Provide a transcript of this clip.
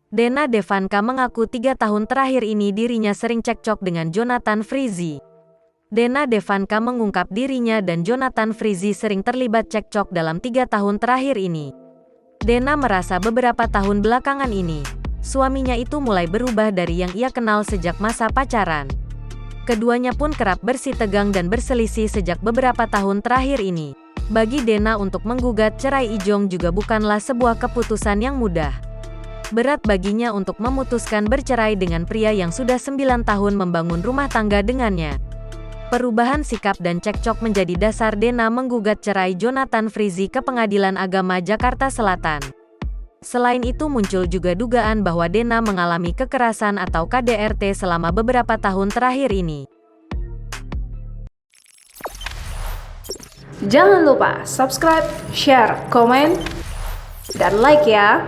Dena Devanka mengaku 3 tahun terakhir ini dirinya sering cekcok dengan Jonathan Frizzy. Dena Devanka mengungkap dirinya dan Jonathan Frizzy sering terlibat cekcok dalam 3 tahun terakhir ini. Dena merasa beberapa tahun belakangan ini, suaminya itu mulai berubah dari yang ia kenal sejak masa pacaran. Keduanya pun kerap bersitegang dan berselisih sejak beberapa tahun terakhir ini. Bagi Dena untuk menggugat cerai Ijong juga bukanlah sebuah keputusan yang mudah. Berat baginya untuk memutuskan bercerai dengan pria yang sudah 9 tahun membangun rumah tangga dengannya. Perubahan sikap dan cekcok menjadi dasar Dena menggugat cerai Jonathan Frizzy ke Pengadilan Agama Jakarta Selatan. Selain itu muncul juga dugaan bahwa Dena mengalami kekerasan atau KDRT selama beberapa tahun terakhir ini. Jangan lupa subscribe, share, komen, dan like ya!